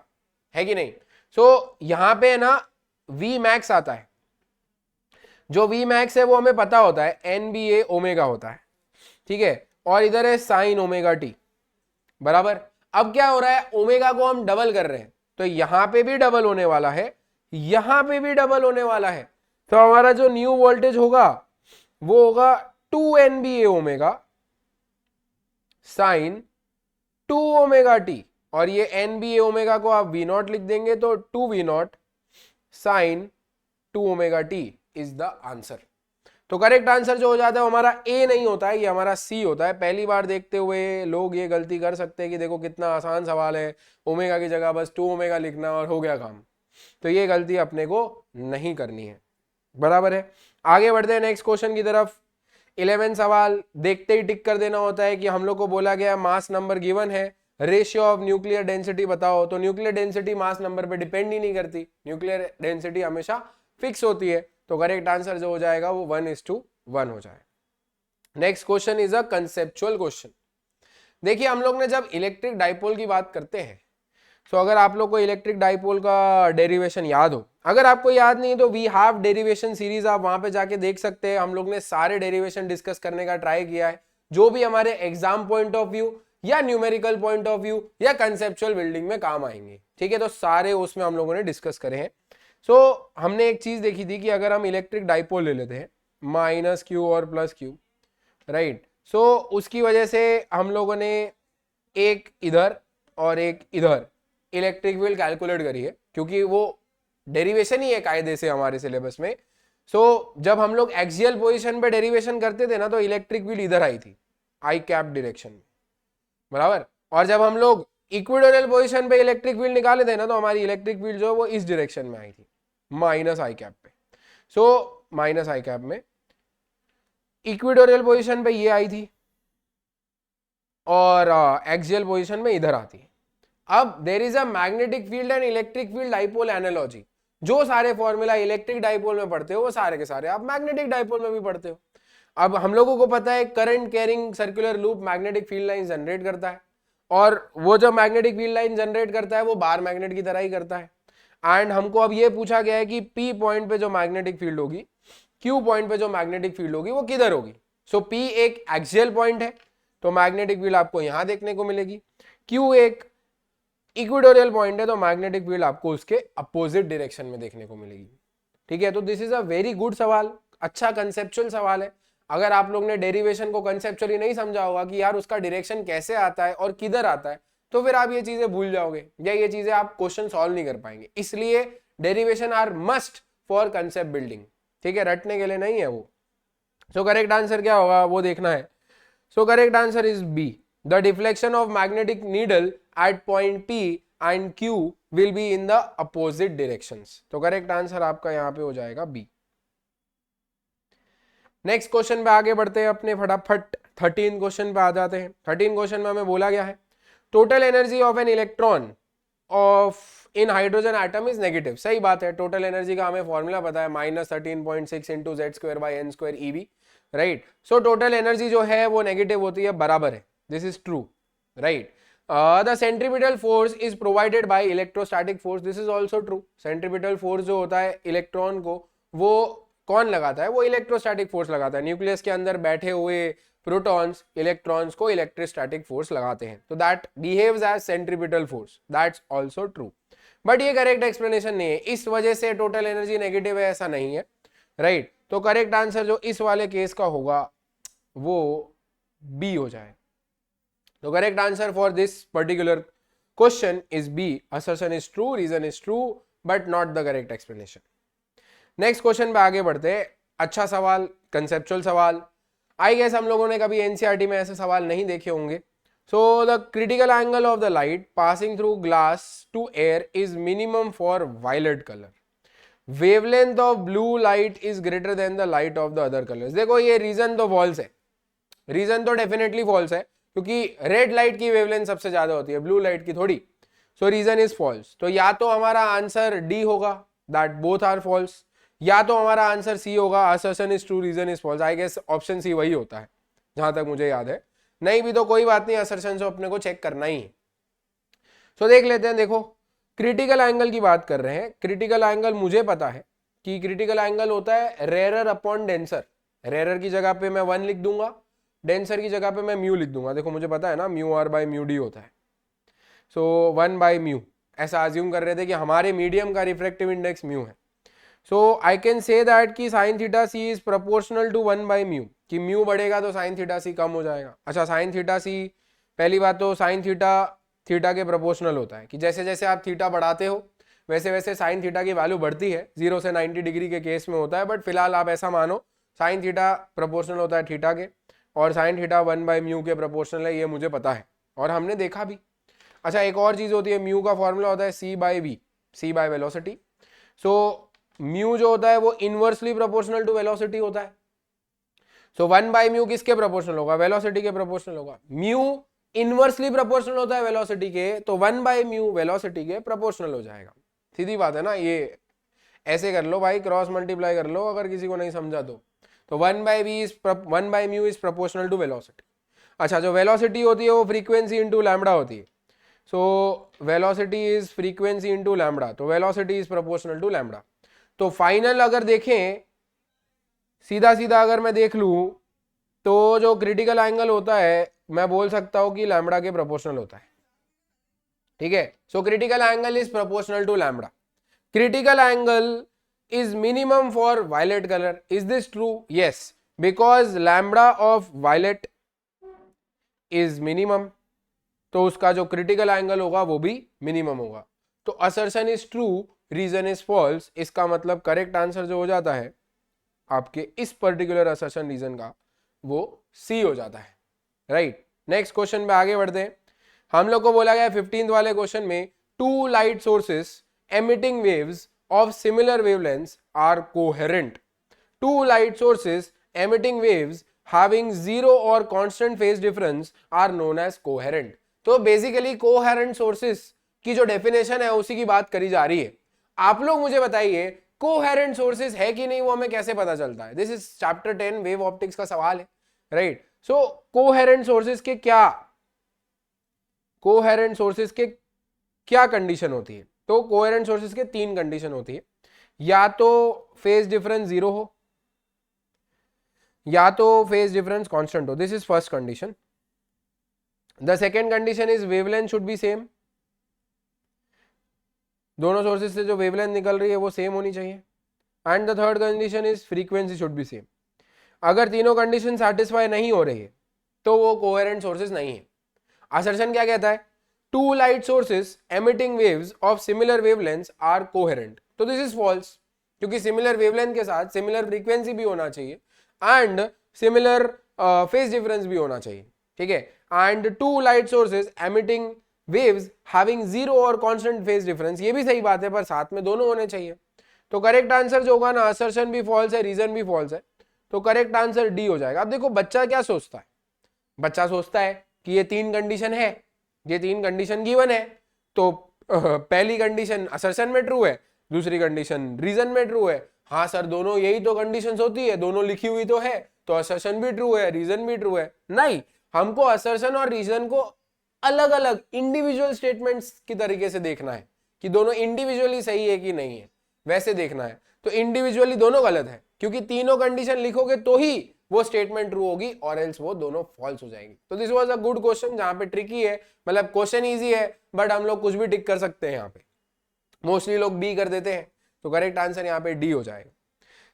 है कि नहीं। सो यहाँ पे ना वी मैक्स आता है, जो वी मैक्स है वो हमें पता होता है एन बी ए ओमेगा होता है, ठीक है, और इधर है साइन ओमेगा टी, बराबर। अब क्या हो रहा है, ओमेगा को हम डबल कर रहे हैं तो यहां पे भी डबल होने वाला है, यहां पे भी डबल होने वाला है, तो हमारा जो न्यू वोल्टेज होगा वो होगा 2 NBA omega sine 2 omega T, और ये NBA ओमेगा को आप वी नॉट लिख देंगे तो 2 V naught sine 2 omega T is the answer. तो करेक्ट आंसर जो हो जाता है हमारा ए नहीं होता है, ये हमारा सी होता है। पहली बार देखते हुए लोग ये गलती कर सकते हैं कि देखो कितना आसान सवाल है, ओमेगा की जगह बस 2 ओमेगा लिखना और हो गया काम, तो ये गलती अपने को नहीं करनी है, बराबर है। आगे बढ़ते हैं नेक्स्ट क्वेश्चन की तरफ। 11 सवाल देखते ही टिक कर देना होता है कि हम लोग को बोला गया मास नंबर गिवन है, रेशियो ऑफ न्यूक्लियर डेंसिटी बताओ। तो न्यूक्लियर डेंसिटी मास नंबर पे डिपेंड ही नहीं करती, न्यूक्लियर डेंसिटी हमेशा फिक्स होती है, तो करेक्ट आंसर जो हो जाएगा वो 1:1 हो जाएगा। Next question is a conceptual question. देखिए हम लोग ने जब इलेक्ट्रिक डाइपोल की बात करते हैं, तो अगर आप लोग को इलेक्ट्रिक डाइपोल का डेरिवेशन याद हो, अगर आपको याद नहीं तो वी हैव डेरिवेशन सीरीज, आप वहां पे जाके देख सकते हैं। हम लोग ने सारे डेरिवेशन डिस्कस करने का ट्राई किया है, जो भी हमारे एग्जाम पॉइंट ऑफ व्यू या न्यूमेरिकल पॉइंट ऑफ व्यू या कंसेप्चुअल बिल्डिंग में काम आएंगे, ठीक है। तो सारे उसमें हम लोगों ने डिस्कस करे हैं। सो हमने एक चीज देखी थी कि अगर हम इलेक्ट्रिक डाइपोल ले लेते हैं माइनस क्यू और प्लस क्यू, राइट, सो उसकी वजह से हम लोगों ने एक इधर और एक इधर इलेक्ट्रिक फील्ड कैलकुलेट करी है, क्योंकि वो डेरिवेशन ही है कायदे से हमारे सिलेबस में। सो जब हम लोग एक्सियल पोजीशन पे डेरिवेशन करते थे ना तो इलेक्ट्रिक फील्ड इधर आई थी आई कैप डायरेक्शन में, बराबर। और जब हम लोग इक्वेटोरियल पोजीशन पे इलेक्ट्रिक फील्ड निकाले थे ना तो हमारी इलेक्ट्रिक फील्ड जो है वो इस डायरेक्शन में आई थी, माइनस आई कैप पे। सो माइनस आई कैप में इक्वेटोरियल पोजीशन पे ये आई थी और एक्सियल पोजीशन में इधर आती है। अब there is a magnetic field and electric field dipole analogy. जो सारे फॉर्मूला इलेक्ट्रिक डाइपोल में पढ़ते हो वो सारे के सारे आप मैग्नेटिक डाइपोल में भी पढ़ते हो। अब हम लोगों को पता है current carrying circular loop magnetic field line generate करता है, और वो जो मैग्नेटिक फील्ड लाइन जनरेट करता है वो बार मैग्नेट की तरह ही करता है। एंड हमको अब ये पूछा गया है कि P पॉइंट पे जो मैग्नेटिक फील्ड होगी, Q पॉइंट पे जो मैग्नेटिक फील्ड होगी वो किधर होगी। सो P एक एक्सियल पॉइंट है तो मैग्नेटिक फील्ड आपको यहां देखने को मिलेगी, Q एक इक्वेटोरियल पॉइंट है तो मैग्नेटिक फील्ड आपको उसके अपोजिट डायरेक्शन में देखने को मिलेगी। ठीक है, तो this is a very good सवाल, अच्छा कंसेप्चुअल सवाल है। अगर आप लोग ने डेरिवेशन को कंसेप्चुअली नहीं समझा होगा कि यार उसका डायरेक्शन कैसे आता है और किधर आता है, तो फिर आप ये चीजें भूल जाओगे या ये चीजें आप क्वेश्चन सॉल्व नहीं कर पाएंगे। इसलिए derivation are must for concept building. ठीक है, रटने के लिए नहीं है वो। सो करेक्ट आंसर क्या होगा वो देखना है। So correct answer is B, the deflection of magnetic needle at point P and Q will be in the opposite directions. तो करेक्ट आंसर आपका यहां पे हो जाएगा बी। नेक्स्ट क्वेश्चन पे आगे बढ़ते हैं अपने फटाफट 13 क्वेश्चन पे आ जाते हैं। 13 क्वेश्चन में हमें बोला गया है total energy of an electron of in hydrogen atom is negative. सही बात है, टोटल एनर्जी का हमें फॉर्मूला पता है -13.6 into Z square by n square eV, right. So total energy जो है वो नेगेटिव होती है, बराबर है, this is true, right. The centripetal force is provided by electrostatic force, this is also true. Centripetal force जो होता है इलेक्ट्रॉन को वो कौन लगाता है, वो इलेक्ट्रोस्टैटिक फोर्स लगाता है। न्यूक्लियस के अंदर बैठे हुए प्रोटॉन्स इलेक्ट्रॉन्स को इलेक्ट्रोस्टैटिक फोर्स लगाते हैं, तो that behaves as centripetal force, that's also true. But ये करेक्ट एक्सप्लेनेशन नहीं है, इस वजह से टोटल एनर्जी नेगेटिव है ऐसा नहीं है, राइट। तो करेक्ट आंसर जो इस वाले केस का होगा वो बी हो जाए। तो correct answer for this particular question is B, assertion is true, reason is true, but not the correct explanation. Next question पे आगे बढ़ते हैं। अच्छा सवाल, कंसेप्चुअल सवाल। आई गेस हम लोगों ने कभी एनसीईआरटी में ऐसे सवाल नहीं देखे होंगे। So the critical angle of the light passing through glass to air is minimum for violet colour, wavelength of blue light is greater than the light of the other colours. देखो ये रीजन तो फॉल्स है, रीजन तो डेफिनेटली फॉल्स है, क्योंकि रेड लाइट की वेवलेंथ सबसे ज्यादा होती है, ब्लू लाइट की थोड़ी। So reason is false. तो या तो हमारा आंसर डी होगा, दैट बोथ आर फॉल्स, या तो हमारा आंसर सी होगा, assertion is true, reason is false. I guess option C वही होता है जहां तक मुझे याद है, नहीं भी तो कोई बात नहीं, असर्शन से अपने को चेक करना ही है। सो देख लेते हैं। देखो क्रिटिकल एंगल की बात कर रहे हैं, क्रिटिकल एंगल मुझे पता है कि क्रिटिकल एंगल होता है रेरर अपॉन डेंसर। रेरर की जगह पे मैं 1 लिख दूंगा, डेंसर की जगह पे मैं म्यू लिख दूंगा। देखो मुझे पता है ना mu R by mu D होता है, सो 1 बाई म्यू, ऐसा अज्यूम कर रहे थे कि हमारे मीडियम का रिफ्रैक्टिव इंडेक्स म्यू है। So I can say that कि sine theta C is proportional to 1 by mu, कि म्यू बढ़ेगा तो साइन थीटा सी कम हो जाएगा। अच्छा साइन थीटा सी, पहली बात तो साइन थीटा थीटा के प्रोपोर्शनल होता है, कि जैसे जैसे आप थीटा बढ़ाते हो वैसे वैसे साइन थीटा की वैल्यू बढ़ती है, 0 से 90 डिग्री के केस में होता है, बट फिलहाल आप ऐसा मानो साइन थीटा प्रोपोर्शनल होता है थीटा के, और साइन थीटा 1 बाई म्यू के प्रोपोर्शनल है, ये मुझे पता है और हमने देखा भी। अच्छा एक और चीज होती है, म्यू का फॉर्मूला होता है C by V, C by velocity. So mu जो होता है वो इनवर्सली प्रोपोर्शनल टू वेलोसिटी होता है। सो 1 बाई म्यू किसके प्रोपोर्शनल होगा, वेलोसिटी के प्रोपोर्शनल होगा। म्यू इनवर्सली प्रोपोर्शनल होता है वेलोसिटी के, तो 1 बाई म्यू वेलोसिटी के प्रोपोर्शनल हो जाएगा। सीधी बात है ना, ये ऐसे कर लो भाई, क्रॉस मल्टीप्लाई कर लो अगर किसी को नहीं समझा तो 1 by mu is proportional to velocity. अच्छा जो वेलोसिटी होती है वो फ्रीक्वेंसी इंटू लैम्बडा होती है। So velocity is frequency into lambda, तो velocity is proportional to lambda. तो फाइनल अगर देखें, सीधा सीधा अगर मैं देख लूं तो जो क्रिटिकल एंगल होता है मैं बोल सकता हूं कि लैम्बडा के प्रोपोर्शनल होता है। ठीक है, so critical angle is proportional to lambda. Critical angle is minimum for violet color, is this true? Yes, because lambda of violet is minimum, तो उसका जो क्रिटिकल एंगल होगा वो भी मिनिमम होगा। तो assertion is true, reason is false, इसका मतलब करेक्ट आंसर जो हो जाता है आपके इस पर्टिकुलर असर्शन रीजन का वो सी हो जाता है, राइट। नेक्स्ट क्वेश्चन पे आगे बढ़ते हैं। हम लोग को बोला गया 15th वाले क्वेश्चन में two light sources emitting waves of similar wavelengths are coherent. Two light sources emitting waves having zero or constant phase difference are known as coherent. तो बेसिकली कोहेरेंट सोर्सेस की जो डेफिनेशन है उसी की बात करी जा रही है। आप लोग मुझे बताइए कोहेरेंट सोर्सेस है कि नहीं, वो हमें कैसे पता चलता है। This is chapter 10 wave optics का सवाल है, राइट। सो कोहेरेंट सोर्सेस के क्या, कोहेरेंट सोर्सेस के क्या कंडीशन होती है, तो कोहेरेंट सोर्सेस के 3 कंडीशन होती है। या तो फेज डिफरेंस 0 हो, या तो फेज डिफरेंस कांस्टेंट हो, this is first condition. The second condition is wavelength should be same, दोनों सोर्सेज से जो वेवलेंथ निकल रही है वो सेम होनी चाहिए. And the third condition is frequency should be same. अगर तीनों कंडीशन सेटिस्फाई नहीं हो रही है तो वो कोहेरेंट सोर्सेज नहीं है. असर्शन क्या कहता है? Two light sources emitting waves of similar wavelengths are coherent. तो दिस इज फॉल्स, क्योंकि सिमिलर वेवलेंथ के साथ सिमिलर फ्रीक्वेंसी भी होना चाहिए एंड सिमिलर फेज डिफरेंस भी होना चाहिए. ठीक है. And two light sources emitting waves having zero और कांस्टेंट फेज डिफरेंस, ये भी सही बात है, पर साथ में दोनों होने चाहिए. तो करेक्ट आंसर जो होगा ना, असर्शन भी फॉल्स है, रीजन भी फॉल्स है, तो करेक्ट आंसर डी हो जाएगा. अब देखो बच्चा क्या सोचता है, बच्चा सोचता है कि ये तीन कंडीशन है, ये तीन कंडीशन गिवन है, तो पहली कंडीशन असर्शन में ट्रू है, दूसरी कंडीशन रीजन में ट्रू है. हाँ सर, दोनों यही तो कंडीशंस होती है, दोनों लिखी हुई तो है, तो असर्शन भी ट्रू है, रीजन भी ट्रू है. नहीं, हमको असर्शन और रीजन को अलग अलग इंडिविजुअल स्टेटमेंट्स की तरीके से देखना है कि दोनों इंडिविजुअली सही है कि नहीं है, वैसे देखना है. तो इंडिविजुअली दोनों गलत है, क्योंकि तीनों कंडीशन लिखोगे तो ही वो स्टेटमेंट ट्रू होगी और एल्स वो दोनों फॉल्स हो जाएगी. तो this was a good question, जहां पे ट्रिकी है, मतलब क्वेश्चन इजी है बट हम लोग कुछ भी टिक कर सकते हैं. यहाँ पे मोस्टली लोग बी कर देते हैं, तो करेक्ट आंसर यहाँ पे डी हो जाएगा.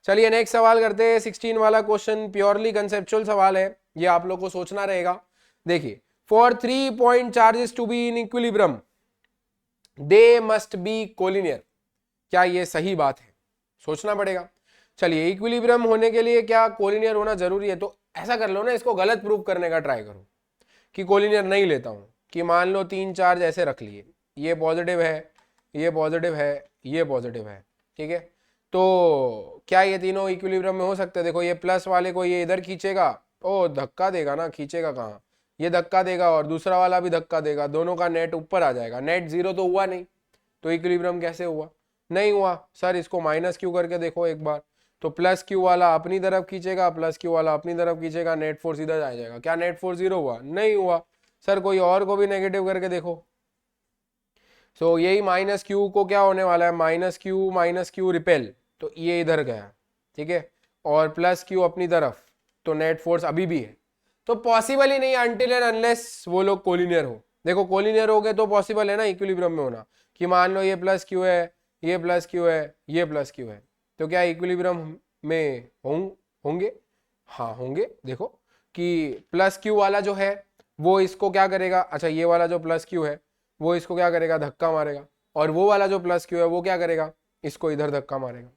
चलिए नेक्स्ट सवाल करते हैं. 16 वाला क्वेश्चन प्योरली कंसेप्चुअल सवाल है, ये आप लोग को सोचना रहेगा. देखिए, for 3 point charges to be in equilibrium they must be collinear. क्या ये सही बात है? सोचना पड़ेगा. चलिए, इक्विलिब्रियम होने के लिए क्या कोलिनियर होना जरूरी है? तो ऐसा कर लो ना, इसको गलत प्रूव करने का ट्राई करो कि कोलिनियर नहीं लेता हूं. कि मान लो 3 चार्ज ऐसे रख लिए, ये पॉजिटिव है, ये पॉजिटिव है, ये पॉजिटिव है. ठीक है, तो क्या ये तीनों इक्विलिब्रियम में हो सकते हैं? देखो, ये प्लस वाले को ये इधर खींचेगा, ओ धक्का देगा ना, खींचेगा कहाँ, ये धक्का देगा और दूसरा वाला भी धक्का देगा, दोनों का नेट ऊपर आ जाएगा. नेट जीरो तो हुआ नहीं, तो इक्विलिब्रियम कैसे हुआ? नहीं हुआ. सर इसको माइनस क्यू करके देखो एक बार, तो प्लस क्यू वाला अपनी तरफ खींचेगा, प्लस क्यू वाला अपनी तरफ खींचेगा, नेट फोर्स इधर आ जाएगा. क्या नेट फोर्स जीरो हुआ? नहीं हुआ. सर कोई और को भी नेगेटिव करके देखो. सो यही माइनस क्यू को क्या होने वाला है, माइनस क्यू रिपेल, तो ये इधर गया. ठीक है, और प्लस क्यू अपनी तरफ, तो नेट फोर्स अभी भी है. तो पॉसिबल ही नहीं अनटिल एंड अनलेस वो लोग कोलिनियर हो. देखो कोलिनियर हो गए तो पॉसिबल है ना इक्विलिब्रियम में होना, कि मान लो ये प्लस क्यू है, ये प्लस क्यू है, ये प्लस क्यू है, तो क्या इक्विलिब्रियम में होंगे? हाँ होंगे. देखो कि प्लस क्यू वाला जो है वो इसको क्या करेगा, अच्छा ये वाला जो प्लस क्यू है वो इसको क्या करेगा, धक्का मारेगा, और वो वाला जो प्लस क्यू है वो क्या करेगा, इसको इधर धक्का मारेगा.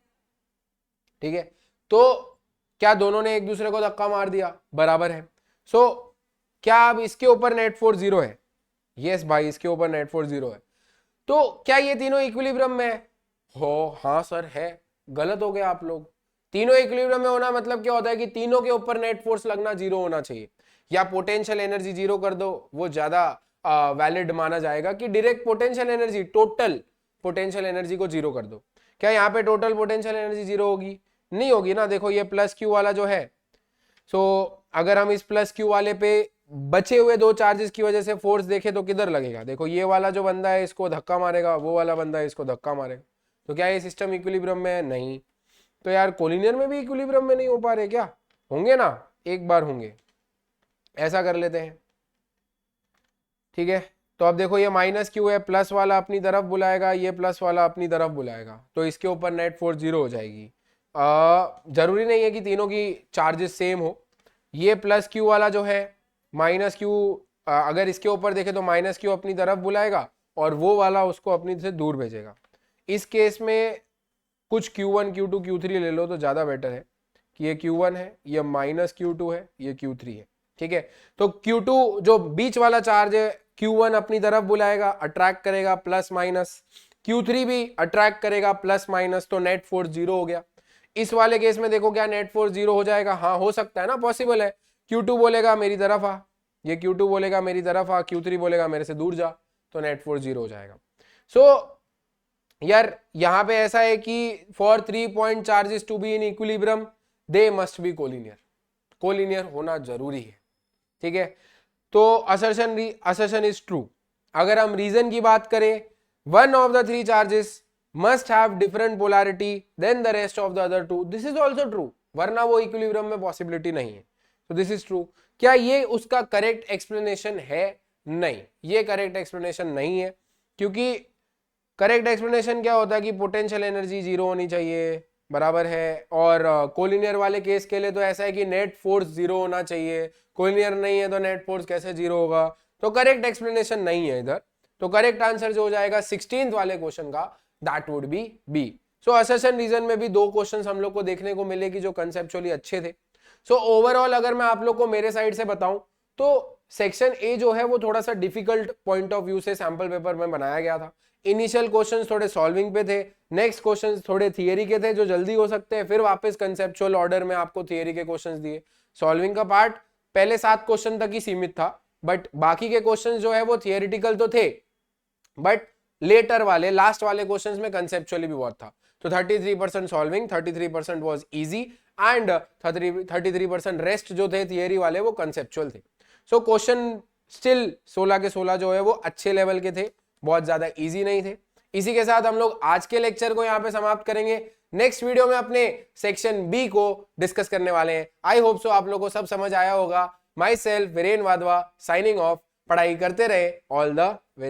ठीक है, तो क्या दोनों ने एक दूसरे को धक्का मार दिया? बराबर है. सो क्या अब इसके ऊपर नेट फोर्स जीरो है? यस भाई, इसके ऊपर नेट फोर्स जीरो है. तो क्या ये तीनों इक्विलिब्रियम में हो? हाँ सर है. गलत हो गया आप लोग. तीनों इक्विलिब्रियम में होना मतलब क्या होता है कि तीनों के ऊपर नेट फोर्स लगना जीरो होना चाहिए, या पोटेंशियल एनर्जी जीरो कर दो, वो ज्यादा वैलिड माना जाएगा कि direct potential energy, total potential energy को जीरो कर दो. क्या यहाँ पे टोटल पोटेंशियल एनर्जी जीरो होगी? नहीं होगी ना. देखो ये प्लस क्यू वाला जो है, सो अगर हम इस प्लस क्यू वाले पे बचे हुए दो चार्जेस की वजह से फोर्स देखे तो किधर लगेगा? देखो ये वाला जो बंदा है इसको धक्का मारेगा, वो वाला बंदा है इसको धक्का मारेगा. तो क्या ये सिस्टम इक्विलिब्रियम में है? नहीं. तो यार कोलिनियर में भी इक्विलिब्रियम में नहीं हो पा रहे क्या? होंगे ना, एक बार होंगे. ऐसा कर लेते हैं. ठीक है, तो अब देखो ये माइनस क्यू है, प्लस वाला अपनी तरफ बुलाएगा, ये प्लस वाला अपनी तरफ बुलाएगा, तो इसके ऊपर नेट फोर्स जीरो हो जाएगी. जरूरी नहीं है कि तीनों की चार्जेस सेम हो. ये प्लस क्यू वाला जो है माइनस क्यू, अगर इसके ऊपर देखे तो माइनस क्यू अपनी तरफ बुलाएगा और वो वाला उसको अपनी से दूर भेजेगा. इस केस में कुछ Q1 Q2 Q3 ले लो तो ज्यादा बेटर है कि ये Q1 है, ये माइनस Q2 है, ये Q3 है. ठीक है, तो Q2 जो बीच वाला चार्ज है Q1 अपनी तरफ बुलाएगा, अट्रैक्ट करेगा प्लस माइनस, Q3 भी अट्रैक्ट करेगा प्लस माइनस, तो नेट फोर्स जीरो हो गया. इस वाले केस में देखो क्या नेट फोर्स जीरो हो जाएगा? हाँ हो सकता है ना, पॉसिबल है. Q2 बोलेगा मेरी तरफ आ, ये Q2 बोलेगा मेरी तरफ आ, Q3 बोलेगा मेरे से दूर जा, तो नेट फोर्स जीरो हो जाएगा. सो यार यहाँ पे ऐसा है कि for 3 point charges to be in equilibrium they must be collinear. Collinear होना जरूरी है. ठीक है, तो असर्शन इज ट्रू. अगर हम रीजन की बात करें, one of the 3 charges must have different polarity than the rest of the other 2. This is also true. वरना वो इक्विलिब्रियम में पॉसिबिलिटी नहीं है। तो दिस इज ट्रू। क्या ये उसका करेक्ट एक्सप्लेनेशन है? नहीं, ये करेक्ट एक्सप्लेनेशन नहीं है, क्योंकि करेक्ट एक्सप्लेनेशन क्या होता है कि पोटेंशियल एनर्जी जीरो होनी चाहिए, बराबर है, और कोलिनियर वाले केस के लिए तो ऐसा है कि नेट फोर्स जीरो होना चाहिए, कोलिनियर नहीं है तो नेट फोर्स कैसे जीरो होगा? तो करेक्ट एक्सप्लेनेशन नहीं है इधर। तो करेक्ट आंसर जो हो जाएगा 16th वाले क्वेश्चन का, that would be B. So assertion reason में भी दो क्वेश्चंस हम लोग को देखने को मिले कि जो कंसेप्चुअली अच्छे थे। सो ओवरऑल अगर मैं आप लोग को मेरे साइड से बताऊं तो सेक्शन ए जो है वो थोड़ा सा डिफिकल्ट पॉइंट ऑफ व्यू से सैंपल पेपर में बनाया गया था। इनिशियल क्वेश्चंस थोड़े सॉल्विंग पे थे, नेक्स्ट क्वेश्चंस थोड़े थियरी के थे जो जल्दी हो सकते हैं, फिर वापस कंसेप्चुअल ऑर्डर में आपको थियरी के क्वेश्चंस दिए। सॉल्विंग का पार्ट पहले 7 क्वेश्चन तक ही सीमित था, बट बाकी के क्वेश्चंस जो है वो थियरिटिकल तो थे, बट लेटर वाले लास्ट वाले क्वेश्चंस में कंसेप्चुअली भी बहुत था। तो 33% solving, 33% was easy and 33% rest जो थे थियरी वाले वो कंसेप्चुअल थे। सो क्वेश्चन स्टिल 16 के 16 जो है वो अच्छे लेवल के थे, बहुत ज्यादा इजी नहीं थे। इसी के साथ हम लोग आज के लेक्चर को यहाँ पे समाप्त करेंगे। नेक्स्ट वीडियो में अपने सेक्शन बी को डिस्कस करने वाले हैं। आई होप सो आप लोगों को सब समझ आया होगा। My self Viren Wadhwa signing off. पढ़ाई करते रहे। All the very